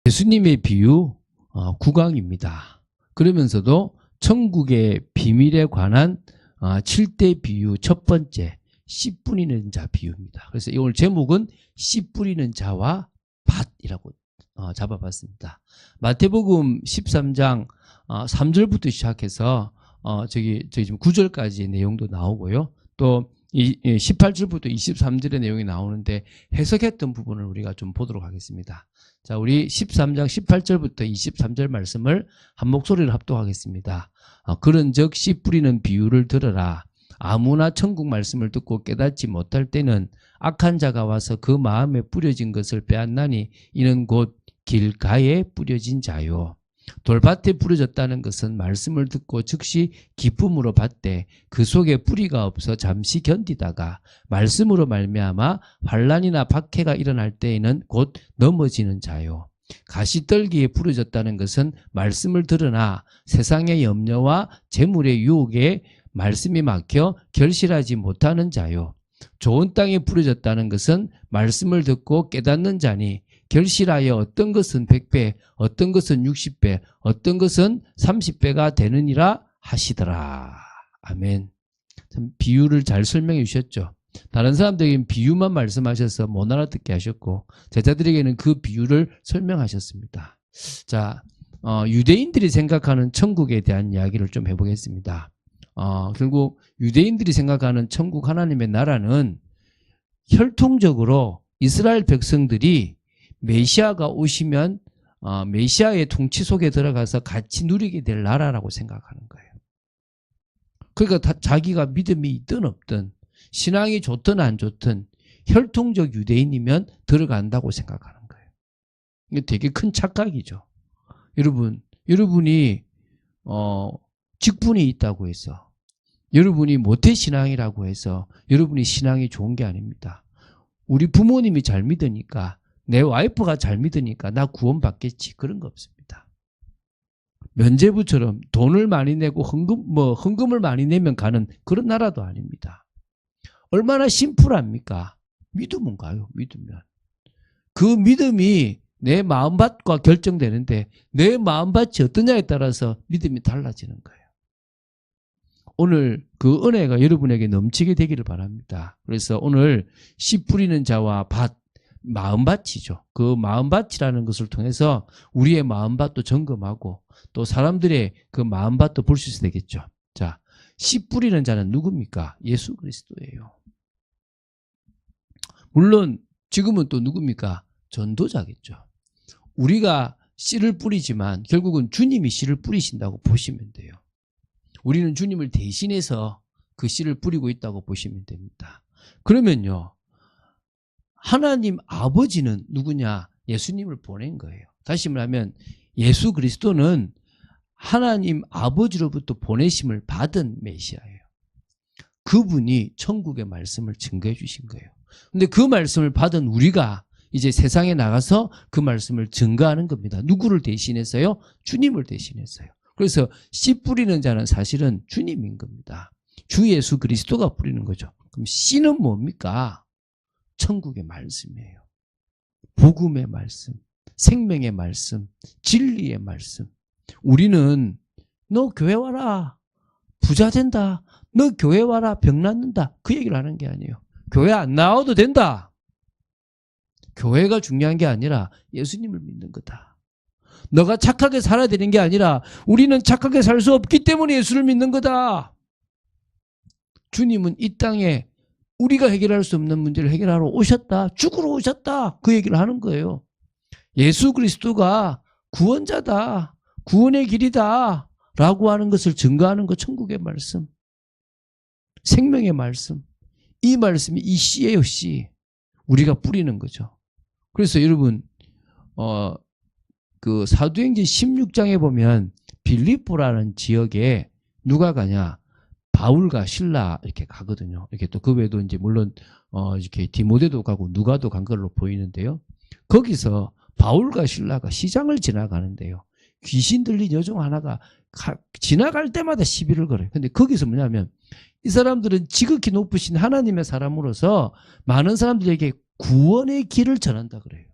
예수님의 비유 9강입니다. 그러면서도 천국의 비밀에 관한 7대 비유 첫 번째 씨 뿌리는 자 비유입니다. 그래서 오늘 제목은 씨 뿌리는 자와 밭이라고 잡아봤습니다. 마태복음 13장 3절부터 시작해서 저기 지금 9절까지 내용도 나오고요. 또 18절부터 23절의 내용이 나오는데 해석했던 부분을 우리가 좀 보도록 하겠습니다. 자, 우리 13장 18절부터 23절 말씀을 한 목소리를 합독하겠습니다. 그런즉 씨 뿌리는 비유를 들으라. 아무나 천국 말씀을 듣고 깨닫지 못할 때는 악한 자가 와서 그 마음에 뿌려진 것을 빼앗나니 이는 곧 길가에 뿌려진 자요. 돌밭에 뿌려졌다는 것은 말씀을 듣고 즉시 기쁨으로 받되 그 속에 뿌리가 없어 잠시 견디다가 말씀으로 말미암아 환난이나 박해가 일어날 때에는 곧 넘어지는 자요. 가시떨기에 뿌려졌다는 것은 말씀을 들으나 세상의 염려와 재물의 유혹에 말씀이 막혀 결실하지 못하는 자요. 좋은 땅에 뿌려졌다는 것은 말씀을 듣고 깨닫는 자니 결실하여 어떤 것은 100배, 어떤 것은 60배, 어떤 것은 30배가 되느니라 하시더라. 아멘. 참 비유를 잘 설명해 주셨죠. 다른 사람들에게는 비유만 말씀하셔서 못 알아듣게 하셨고 제자들에게는 그 비유를 설명하셨습니다. 자, 유대인들이 생각하는 천국에 대한 이야기를 좀 해보겠습니다. 결국 유대인들이 생각하는 천국 하나님의 나라는 혈통적으로 이스라엘 백성들이 메시아가 오시면 메시아의 통치 속에 들어가서 같이 누리게 될 나라라고 생각하는 거예요. 그러니까 자기가 믿음이 있든 없든 신앙이 좋든 안 좋든 혈통적 유대인이면 들어간다고 생각하는 거예요. 이게 되게 큰 착각이죠. 여러분이 직분이 있다고 해서 여러분이 모태신앙이라고 해서 여러분이 신앙이 좋은 게 아닙니다. 우리 부모님이 잘 믿으니까 내 와이프가 잘 믿으니까 나 구원받겠지 그런 거 없습니다. 면죄부처럼 돈을 많이 내고 헌금을 많이 내면 가는 그런 나라도 아닙니다. 얼마나 심플합니까? 믿으면 가요. 믿으면. 그 믿음이 내 마음밭과 결정되는데 내 마음밭이 어떠냐에 따라서 믿음이 달라지는 거예요. 오늘 그 은혜가 여러분에게 넘치게 되기를 바랍니다. 그래서 오늘 씨 뿌리는 자와 밭, 마음밭이죠. 그 마음밭이라는 것을 통해서 우리의 마음밭도 점검하고 또 사람들의 그 마음밭도 볼 수 있어야 되겠죠. 자, 씨 뿌리는 자는 누굽니까? 예수 그리스도예요. 물론 지금은 또 누굽니까? 전도자겠죠. 우리가 씨를 뿌리지만 결국은 주님이 씨를 뿌리신다고 보시면 돼요. 우리는 주님을 대신해서 그 씨를 뿌리고 있다고 보시면 됩니다. 그러면요. 하나님 아버지는 누구냐? 예수님을 보낸 거예요. 다시 말하면 예수 그리스도는 하나님 아버지로부터 보내심을 받은 메시아예요. 그분이 천국의 말씀을 증거해 주신 거예요. 근데 그 말씀을 받은 우리가 이제 세상에 나가서 그 말씀을 증거하는 겁니다. 누구를 대신해서요? 주님을 대신해서요. 그래서 씨 뿌리는 자는 사실은 주님인 겁니다. 주 예수 그리스도가 뿌리는 거죠. 그럼 씨는 뭡니까? 천국의 말씀이에요. 복음의 말씀, 생명의 말씀, 진리의 말씀. 우리는 너 교회 와라, 부자 된다. 너 교회 와라, 병 낫는다. 그 얘기를 하는 게 아니에요. 교회 안 나와도 된다. 교회가 중요한 게 아니라 예수님을 믿는 거다. 너가 착하게 살아야 되는 게 아니라 우리는 착하게 살 수 없기 때문에 예수를 믿는 거다. 주님은 이 땅에 우리가 해결할 수 없는 문제를 해결하러 오셨다. 죽으러 오셨다. 그 얘기를 하는 거예요. 예수 그리스도가 구원자다. 구원의 길이다. 라고 하는 것을 증거하는 것 천국의 말씀. 생명의 말씀. 이 말씀이 이 씨예요. 씨. 우리가 뿌리는 거죠. 그래서 여러분 그 사도행전 16장에 보면 빌립보라는 지역에 누가 가냐? 바울과 실라 이렇게 가거든요. 이렇게 또 그 외에도 이제 물론 이렇게 디모데도 가고 누가도 간 걸로 보이는데요. 거기서 바울과 실라가 시장을 지나가는데요. 귀신 들린 여종 하나가 지나갈 때마다 시비를 걸어요. 근데 거기서 뭐냐면 이 사람들은 지극히 높으신 하나님의 사람으로서 많은 사람들에게 구원의 길을 전한다 그래요.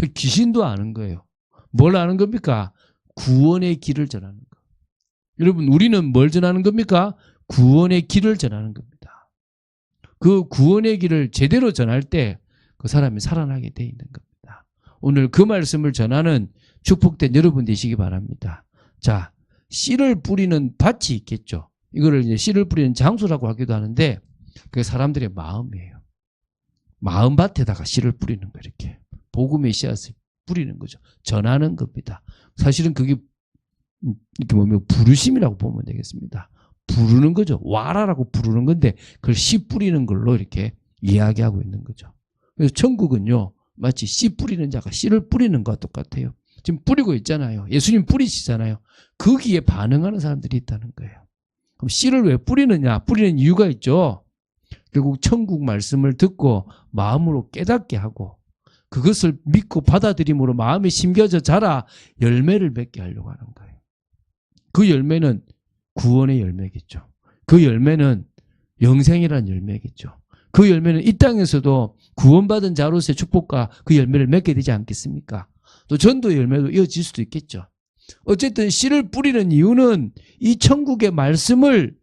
귀신도 아는 거예요. 뭘 아는 겁니까? 구원의 길을 전하는 거. 여러분, 우리는 뭘 전하는 겁니까? 구원의 길을 전하는 겁니다. 그 구원의 길을 제대로 전할 때 그 사람이 살아나게 돼 있는 겁니다. 오늘 그 말씀을 전하는 축복된 여러분 되시기 바랍니다. 자, 씨를 뿌리는 밭이 있겠죠. 이거를 이제 씨를 뿌리는 장소라고 하기도 하는데 그게 사람들의 마음이에요. 마음밭에다가 씨를 뿌리는 거, 이렇게 복음의 씨앗을 뿌리는 거죠. 전하는 겁니다. 사실은 그게 이렇게 보면 부르심이라고 보면 되겠습니다. 부르는 거죠. 와라라고 부르는 건데 그걸 씨 뿌리는 걸로 이렇게 이야기하고 있는 거죠. 그래서 천국은요, 마치 씨 뿌리는 자가 씨를 뿌리는 것과 똑같아요. 지금 뿌리고 있잖아요. 예수님 뿌리시잖아요. 거기에 반응하는 사람들이 있다는 거예요. 그럼 씨를 왜 뿌리느냐? 뿌리는 이유가 있죠. 결국 천국 말씀을 듣고 마음으로 깨닫게 하고 그것을 믿고 받아들임으로 마음이 심겨져 자라 열매를 맺게 하려고 하는 거예요. 그 열매는 구원의 열매겠죠. 그 열매는 영생이라는 열매겠죠. 그 열매는 이 땅에서도 구원받은 자로서의 축복과 그 열매를 맺게 되지 않겠습니까? 또 전도의 열매도 이어질 수도 있겠죠. 어쨌든 씨를 뿌리는 이유는 이 천국의 말씀을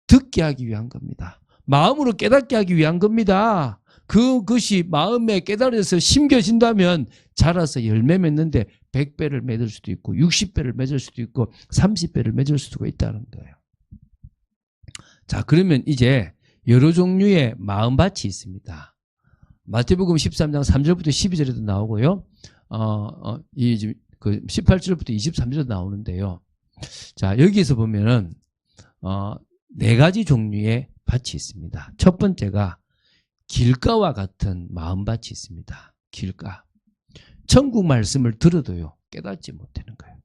듣게 하기 위한 겁니다. 마음으로 깨닫게 하기 위한 겁니다. 그것이 마음에 깨달아서 심겨진다면 자라서 열매 맺는데 100배를 맺을 수도 있고 60배를 맺을 수도 있고 30배를 맺을 수도 있다는 거예요. 자, 그러면 이제 여러 종류의 마음밭이 있습니다. 마태복음 13장 3절부터 12절에도 나오고요. 이 그 18절부터 23절에도 나오는데요. 자, 여기에서 보면은 4가지 종류의 밭이 있습니다. 첫 번째가 길가와 같은 마음밭이 있습니다. 길가. 천국 말씀을 들어도요, 깨닫지 못하는 거예요.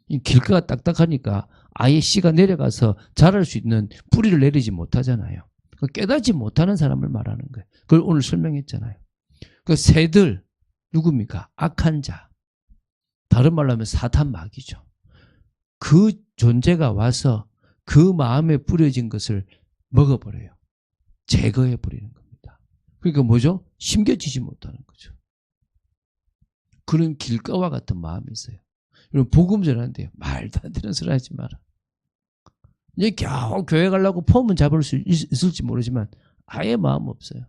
이 길가가 딱딱하니까 아예 씨가 내려가서 자랄 수 있는 뿌리를 내리지 못하잖아요. 깨닫지 못하는 사람을 말하는 거예요. 그걸 오늘 설명했잖아요. 그 새들, 누굽니까? 악한 자. 다른 말로 하면 사탄 마귀죠. 그 존재가 와서 그 마음에 뿌려진 것을 먹어버려요. 제거해버리는 겁니다. 그러니까 뭐죠? 심겨지지 못하는 거죠. 그런 길가와 같은 마음이 있어요. 여러분, 복음 전하는데요, 말도 안 되는 소리 하지 마라. 이제 겨우 교회 가려고 폼은 잡을 수 있을지 모르지만 아예 마음 없어요.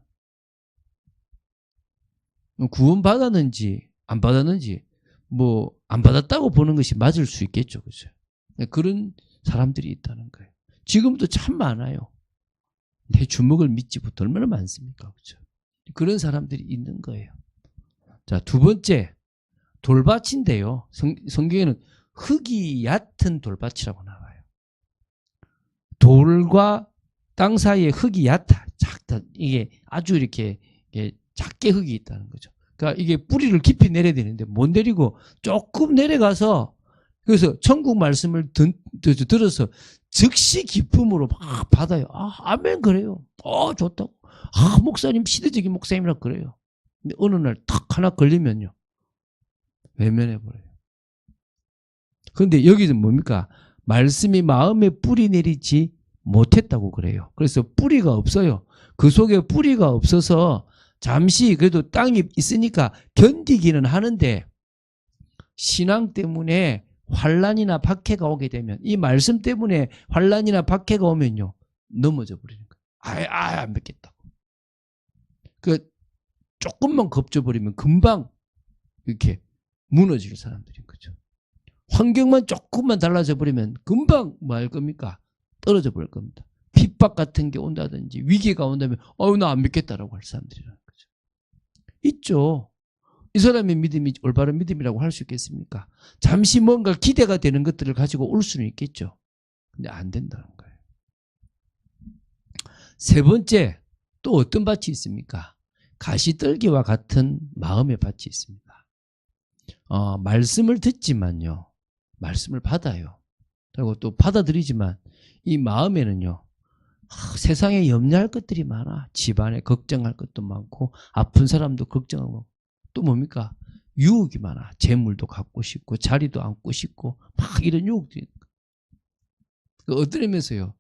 구원 받았는지 안 받았는지 뭐 안 받았다고 보는 것이 맞을 수 있겠죠, 그죠? 그런 사람들이 있다는 거예요. 지금도 참 많아요. 내 주먹을 믿지부터 얼마나 많습니까, 그죠? 그런 사람들이 있는 거예요. 자, 두 번째 돌밭인데요. 성경에는 흙이 얕은 돌밭이라고 나와요. 돌과 땅 사이에 흙이 얕아. 작다. 이게 아주 이렇게 작게 흙이 있다는 거죠. 그러니까 이게 뿌리를 깊이 내려야 되는데 못 내리고 조금 내려가서 그래서 천국 말씀을 들어서 즉시 기쁨으로 막 받아요. 아멘 그래요. 좋다고. 목사님 시대적인 목사님이라 그래요. 근데 어느 날 탁 하나 걸리면요, 외면해버려요. 그런데 여기는 뭡니까? 말씀이 마음에 뿌리 내리지 못했다고 그래요. 그래서 뿌리가 없어요. 그 속에 뿌리가 없어서 잠시 그래도 땅이 있으니까 견디기는 하는데 신앙 때문에 환난이나 박해가 오게 되면, 이 말씀 때문에 환난이나 박해가 오면요, 넘어져 버리는 거예요. 아예 안 뵙겠다고. 그 조금만 겁줘버리면 금방 이렇게 무너질 사람들인 거죠. 환경만 조금만 달라져 버리면 금방 뭐 할 겁니까? 떨어져 버릴 겁니다. 핍박 같은 게 온다든지 위기가 온다면 나 안 믿겠다라고 할 사람들이라는 거죠. 있죠. 이 사람의 믿음이 올바른 믿음이라고 할 수 있겠습니까? 잠시 뭔가 기대가 되는 것들을 가지고 올 수는 있겠죠. 근데 안 된다는 거예요. 세 번째, 또 어떤 밭이 있습니까? 가시떨기와 같은 마음의 밭이 있습니다. 말씀을 듣지만요, 말씀을 받아요. 그리고 또 받아들이지만 이 마음에는요, 세상에 염려할 것들이 많아. 집안에 걱정할 것도 많고 아픈 사람도 걱정하고 또 뭡니까? 유혹이 많아. 재물도 갖고 싶고 자리도 앉고 싶고 막 이런 유혹들이. 어떤 의미에서요,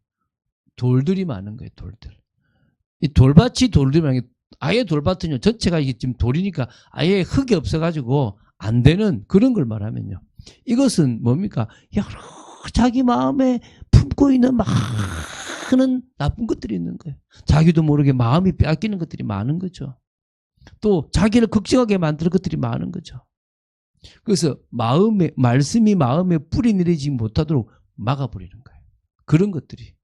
돌들이 많은 거예요. 돌들. 이 돌밭이 돌들이 많은 게 아예 돌밭은요, 전체가 이게 지금 돌이니까 아예 흙이 없어가지고 안 되는 그런 걸 말하면요. 이것은 뭡니까? 여러 자기 마음에 품고 있는 많은 나쁜 것들이 있는 거예요. 자기도 모르게 마음이 빼앗기는 것들이 많은 거죠. 또 자기를 걱정하게 만드는 것들이 많은 거죠. 그래서 말씀이 마음에 뿌리 내리지 못하도록 막아버리는 거예요. 그런 것들이.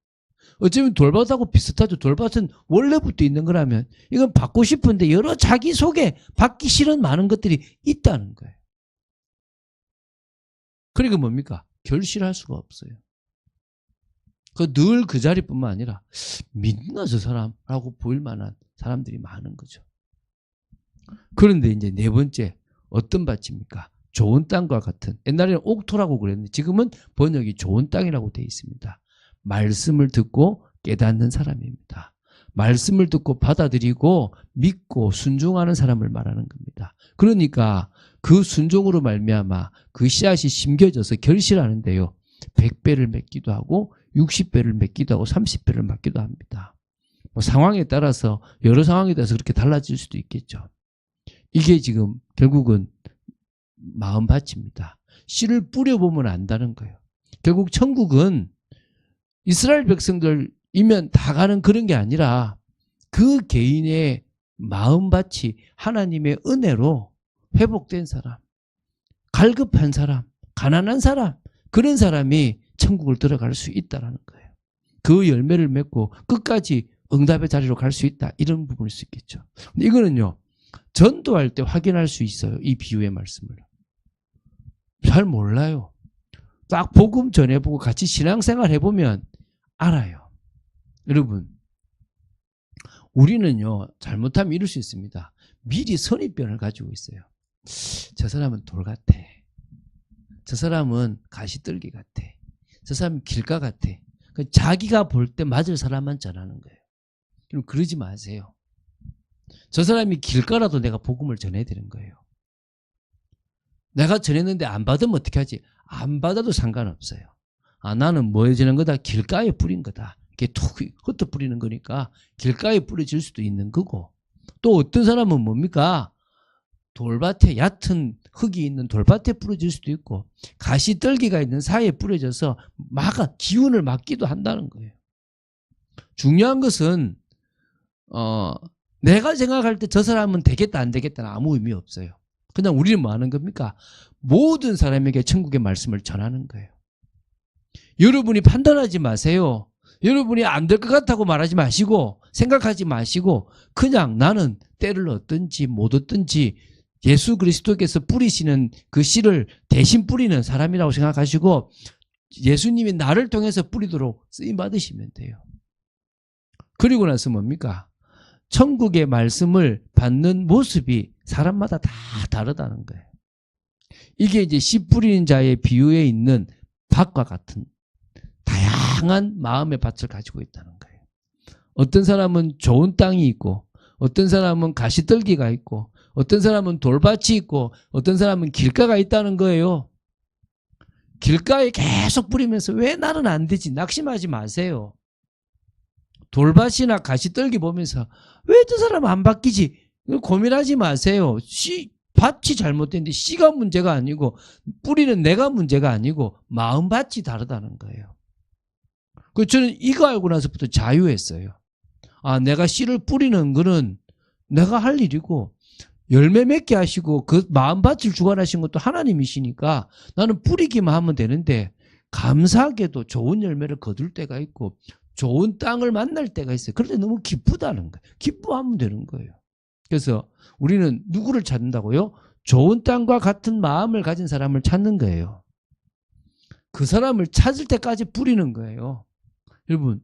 어쩌면 돌밭하고 비슷하죠. 돌밭은 원래부터 있는 거라면 이건 받고 싶은데 여러 자기 속에 받기 싫은 많은 것들이 있다는 거예요. 그러니까 뭡니까? 결실할 수가 없어요. 늘 그 자리뿐만 아니라 믿나 저 사람라고 보일 만한 사람들이 많은 거죠. 그런데 이제 네 번째 어떤 밭입니까? 좋은 땅과 같은, 옛날에는 옥토라고 그랬는데 지금은 번역이 좋은 땅이라고 되어 있습니다. 말씀을 듣고 깨닫는 사람입니다. 말씀을 듣고 받아들이고 믿고 순종하는 사람을 말하는 겁니다. 그러니까 그 순종으로 말미암아 그 씨앗이 심겨져서 결실하는데요, 100배를 맺기도 하고 60배를 맺기도 하고 30배를 맺기도 합니다. 뭐 상황에 따라서 여러 상황에 따라서 그렇게 달라질 수도 있겠죠. 이게 지금 결국은 마음밭입니다. 씨를 뿌려보면 안다는 거예요. 결국 천국은 이스라엘 백성들이면 다 가는 그런 게 아니라 그 개인의 마음밭이 하나님의 은혜로 회복된 사람, 갈급한 사람, 가난한 사람, 그런 사람이 천국을 들어갈 수 있다는 거예요. 그 열매를 맺고 끝까지 응답의 자리로 갈 수 있다, 이런 부분일 수 있겠죠. 근데 이거는요, 전도할 때 확인할 수 있어요. 이 비유의 말씀을. 잘 몰라요. 딱 복음 전해보고 같이 신앙생활 해보면 알아요. 여러분, 우리는요, 잘못하면 이럴 수 있습니다. 미리 선입견을 가지고 있어요. 저 사람은 돌 같아. 저 사람은 가시떨기 같아. 저 사람은 길가 같아. 자기가 볼 때 맞을 사람만 전하는 거예요. 그럼 그러지 마세요. 저 사람이 길가라도 내가 복음을 전해야 되는 거예요. 내가 전했는데 안 받으면 어떻게 하지? 안 받아도 상관없어요. 나는 뭐에 지는 거다? 길가에 뿌린 거다. 이렇게 툭 흩어 뿌리는 거니까 길가에 뿌려질 수도 있는 거고, 또 어떤 사람은 뭡니까? 돌밭에, 얕은 흙이 있는 돌밭에 뿌려질 수도 있고 가시떨기가 있는 사이에 뿌려져서 기운을 막기도 한다는 거예요. 중요한 것은 내가 생각할 때 저 사람은 되겠다 안 되겠다는 아무 의미 없어요. 그냥 우리는 뭐 하는 겁니까? 모든 사람에게 천국의 말씀을 전하는 거예요. 여러분이 판단하지 마세요. 여러분이 안 될 것 같다고 말하지 마시고 생각하지 마시고 그냥 나는 때를 얻든지 못 얻든지 예수 그리스도께서 뿌리시는 그 씨를 대신 뿌리는 사람이라고 생각하시고 예수님이 나를 통해서 뿌리도록 쓰임받으시면 돼요. 그리고 나서 뭡니까? 천국의 말씀을 받는 모습이 사람마다 다 다르다는 거예요. 이게 이제 씨 뿌리는 자의 비유에 있는 밭과 같은 다양한 마음의 밭을 가지고 있다는 거예요. 어떤 사람은 좋은 땅이 있고 어떤 사람은 가시떨기가 있고 어떤 사람은 돌밭이 있고 어떤 사람은 길가가 있다는 거예요. 길가에 계속 뿌리면서 왜 나는 안 되지? 낙심하지 마세요. 돌밭이나 가시떨기 보면서 왜 저 사람 안 바뀌지? 고민하지 마세요. 밭이 잘못됐는데 씨가 문제가 아니고 뿌리는 내가 문제가 아니고 마음밭이 다르다는 거예요. 저는 이거 알고 나서부터 자유했어요. 내가 씨를 뿌리는 거는 내가 할 일이고 열매 맺게 하시고 그 마음밭을 주관하신 것도 하나님이시니까 나는 뿌리기만 하면 되는데 감사하게도 좋은 열매를 거둘 때가 있고 좋은 땅을 만날 때가 있어요. 그럴 때 너무 기쁘다는 거예요. 기뻐하면 되는 거예요. 그래서 우리는 누구를 찾는다고요? 좋은 땅과 같은 마음을 가진 사람을 찾는 거예요. 그 사람을 찾을 때까지 뿌리는 거예요. 여러분,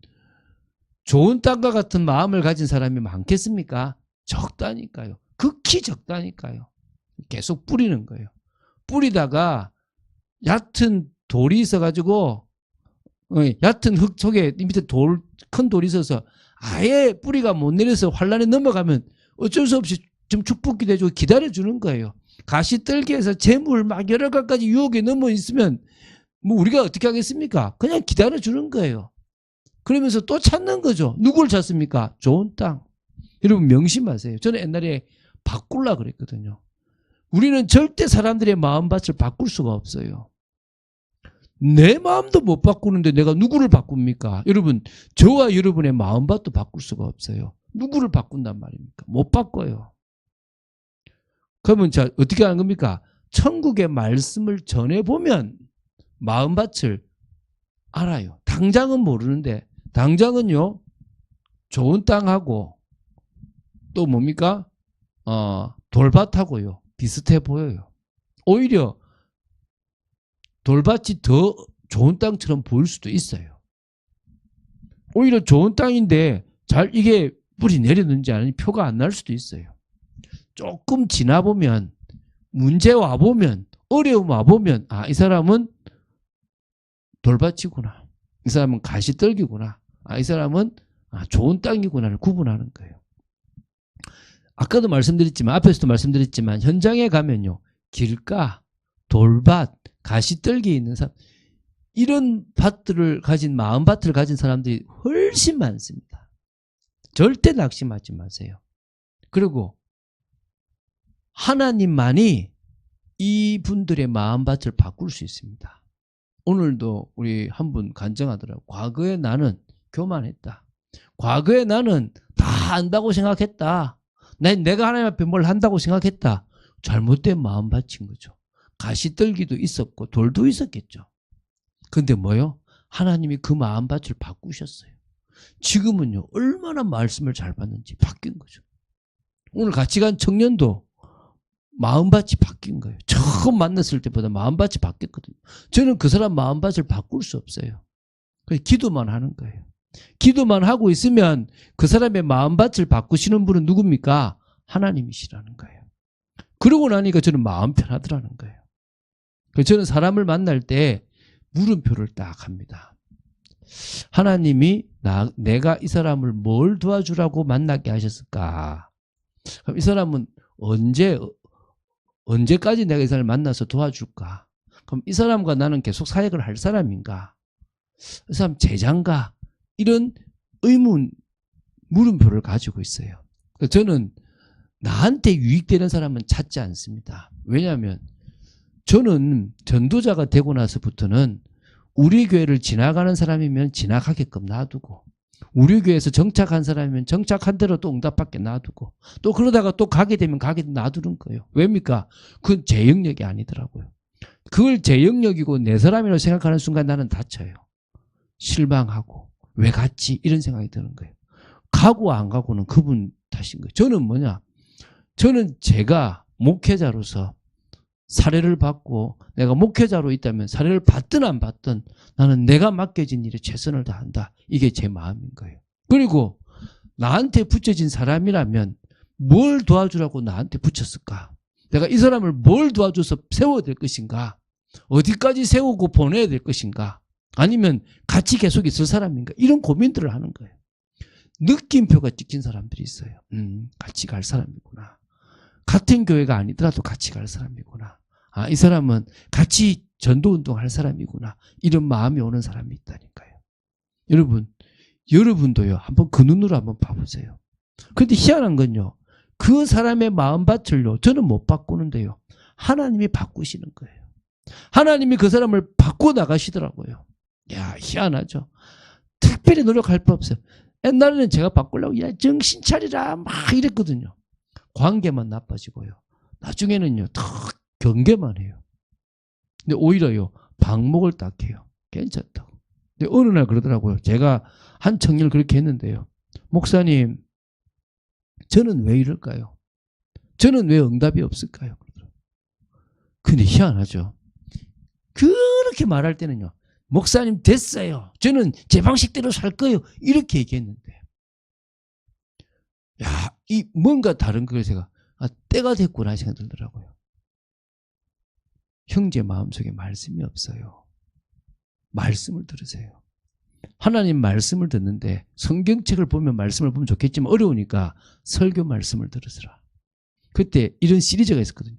좋은 땅과 같은 마음을 가진 사람이 많겠습니까? 적다니까요. 극히 적다니까요. 계속 뿌리는 거예요. 뿌리다가 얕은 돌이 있어가지고 얕은 흙 속에 밑에 큰 돌이 있어서 아예 뿌리가 못 내려서 환란에 넘어가면 어쩔 수 없이 좀 축복기도 해주고 기다려주는 거예요. 가시떨기에서 재물 막 여러 가지 유혹에 넘어 있으면 뭐 우리가 어떻게 하겠습니까? 그냥 기다려주는 거예요. 그러면서 또 찾는 거죠. 누굴 찾습니까? 좋은 땅. 여러분 명심하세요. 저는 옛날에 바꾸려고 그랬거든요. 우리는 절대 사람들의 마음밭을 바꿀 수가 없어요. 내 마음도 못 바꾸는데 내가 누구를 바꿉니까? 여러분, 저와 여러분의 마음밭도 바꿀 수가 없어요. 누구를 바꾼단 말입니까? 못 바꿔요. 그러면 자, 어떻게 하는 겁니까? 천국의 말씀을 전해보면 마음밭을 알아요. 당장은 모르는데, 당장은요, 좋은 땅하고 또 뭡니까? 돌밭하고요, 비슷해 보여요. 오히려 돌밭이 더 좋은 땅처럼 보일 수도 있어요. 오히려 좋은 땅인데 잘 이게 뿌리 내렸는지 아니면 표가 안 날 수도 있어요. 조금 지나보면, 문제 와보면, 어려움 와보면, 아, 이 사람은 돌밭이구나. 이 사람은 가시떨기구나. 아, 이 사람은 좋은 땅이구나를 구분하는 거예요. 아까도 말씀드렸지만, 앞에서도 말씀드렸지만, 현장에 가면요, 길가, 돌밭, 가시떨기에 있는 사람, 이런 밭들을 가진, 마음밭을 가진 사람들이 훨씬 많습니다. 절대 낙심하지 마세요. 그리고 하나님만이 이분들의 마음밭을 바꿀 수 있습니다. 오늘도 우리 한 분 간증하더라고요. 과거에 나는 교만했다. 과거에 나는 다 안다고 생각했다. 내가 하나님 앞에 뭘 한다고 생각했다. 잘못된 마음밭인 거죠. 가시떨기도 있었고 돌도 있었겠죠. 근데 뭐요? 하나님이 그 마음밭을 바꾸셨어요. 지금은요, 얼마나 말씀을 잘 받는지 바뀐 거죠. 오늘 같이 간 청년도 마음밭이 바뀐 거예요. 처음 만났을 때보다 마음밭이 바뀌었거든요. 저는 그 사람 마음밭을 바꿀 수 없어요. 그래서 기도만 하는 거예요. 기도만 하고 있으면 그 사람의 마음밭을 바꾸시는 분은 누굽니까? 하나님이시라는 거예요. 그러고 나니까 저는 마음 편하더라는 거예요. 그래서 저는 사람을 만날 때 물음표를 딱 합니다. 하나님이 내가 이 사람을 뭘 도와주라고 만나게 하셨을까? 그럼 이 사람은 언제까지 내가 이 사람을 만나서 도와줄까? 그럼 이 사람과 나는 계속 사역을 할 사람인가? 이 사람 제자인가? 이런 의문, 물음표를 가지고 있어요. 저는 나한테 유익되는 사람은 찾지 않습니다. 왜냐하면 저는 전도자가 되고 나서부터는 우리 교회를 지나가는 사람이면 지나가게끔 놔두고, 우리 교회에서 정착한 사람이면 정착한 대로 또 응답받게 놔두고, 또 그러다가 또 가게 되면 가게 놔두는 거예요. 왜입니까? 그건 제 영역이 아니더라고요. 그걸 제 영역이고 내 사람이라고 생각하는 순간 나는 다쳐요. 실망하고 왜 갔지? 이런 생각이 드는 거예요. 가고 안 가고는 그분 탓인 거예요. 저는 뭐냐? 저는 제가 목회자로서 사례를 받고, 내가 목회자로 있다면 사례를 받든 안 받든 나는 내가 맡겨진 일에 최선을 다한다. 이게 제 마음인 거예요. 그리고 나한테 붙여진 사람이라면 뭘 도와주라고 나한테 붙였을까? 내가 이 사람을 뭘 도와줘서 세워야 될 것인가? 어디까지 세우고 보내야 될 것인가? 아니면 같이 계속 있을 사람인가? 이런 고민들을 하는 거예요. 느낌표가 찍힌 사람들이 있어요. 같이 갈 사람이구나. 같은 교회가 아니더라도 같이 갈 사람이구나. 아, 이 사람은 같이 전도운동 할 사람이구나. 이런 마음이 오는 사람이 있다니까요. 여러분도요, 한번 그 눈으로 한번 봐보세요. 그런데 희한한 건요, 그 사람의 마음밭을요, 저는 못 바꾸는데요, 하나님이 바꾸시는 거예요. 하나님이 그 사람을 바꿔 나가시더라고요. 야, 희한하죠. 특별히 노력할 필요 없어요. 옛날에는 제가 바꾸려고, 야, 정신 차리라 막 이랬거든요. 관계만 나빠지고요. 나중에는요, 더 경계만 해요. 근데 오히려요, 방목을 딱 해요. 괜찮다고. 근데 어느 날 그러더라고요. 제가 한 청년을 그렇게 했는데요. 목사님, 저는 왜 이럴까요? 저는 왜 응답이 없을까요? 근데 희한하죠. 그렇게 말할 때는요, 목사님 됐어요. 저는 제 방식대로 살 거예요. 이렇게 얘기했는데, 야, 이 뭔가 다른 걸 제가 때가 됐구나 생각이 들더라고요. 형제 마음속에 말씀이 없어요. 말씀을 들으세요. 하나님 말씀을 듣는데 성경책을 보면 말씀을 보면 좋겠지만 어려우니까 설교 말씀을 들으시라. 그때 이런 시리즈가 있었거든요.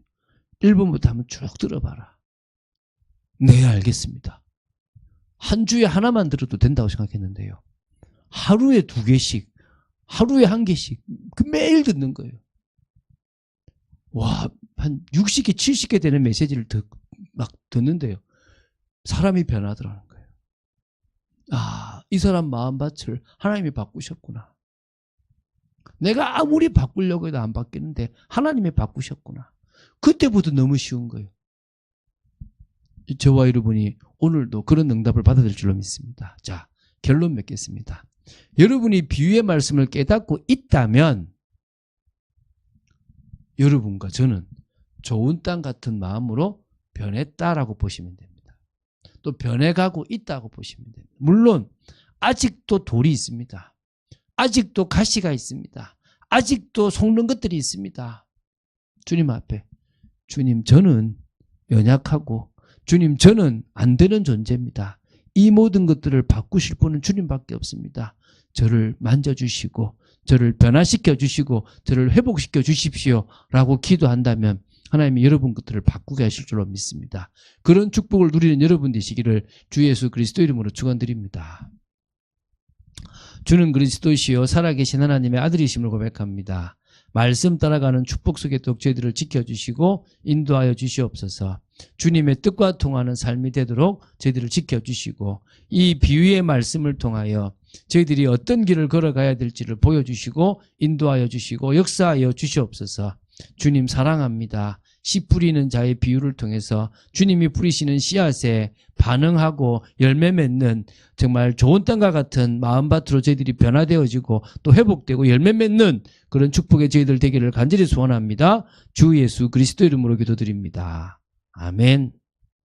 1번부터 한번 쭉 들어봐라. 네, 알겠습니다. 한 주에 하나만 들어도 된다고 생각했는데요, 하루에 2개씩 하루에 한 개씩 매일 듣는 거예요. 와, 한 60개, 70개 되는 메시지를 막 듣는데요. 사람이 변하더라는 거예요. 아, 이 사람 마음밭을 하나님이 바꾸셨구나. 내가 아무리 바꾸려고 해도 안 바뀌는데 하나님이 바꾸셨구나. 그때부터 너무 쉬운 거예요. 저와 여러분이 오늘도 그런 응답을 받아들일 줄로 믿습니다. 자, 결론 맺겠습니다. 여러분이 비유의 말씀을 깨닫고 있다면 여러분과 저는 좋은 땅 같은 마음으로 변했다라고 보시면 됩니다. 또 변해가고 있다고 보시면 됩니다. 물론 아직도 돌이 있습니다. 아직도 가시가 있습니다. 아직도 속는 것들이 있습니다. 주님 앞에 주님, 저는 연약하고 주님, 저는 안 되는 존재입니다. 이 모든 것들을 바꾸실 분은 주님밖에 없습니다. 저를 만져주시고 저를 변화시켜 주시고 저를 회복시켜 주십시오 라고 기도한다면 하나님이 여러분 것들을 바꾸게 하실 줄로 믿습니다. 그런 축복을 누리는 여러분 되시기를 주 예수 그리스도 이름으로 축원드립니다. 주는 그리스도시요 살아계신 하나님의 아들이심을 고백합니다. 말씀 따라가는 축복 속에 또 저희들을 지켜주시고 인도하여 주시옵소서. 주님의 뜻과 통하는 삶이 되도록 저희들을 지켜주시고 이 비유의 말씀을 통하여 저희들이 어떤 길을 걸어가야 될지를 보여주시고 인도하여 주시고 역사하여 주시옵소서. 주님 사랑합니다. 씨 뿌리는 자의 비유를 통해서 주님이 뿌리시는 씨앗에 반응하고 열매 맺는 정말 좋은 땅과 같은 마음밭으로 저희들이 변화되어지고 또 회복되고 열매 맺는 그런 축복의 저희들 되기를 간절히 소원합니다. 주 예수 그리스도 이름으로 기도드립니다. 아멘.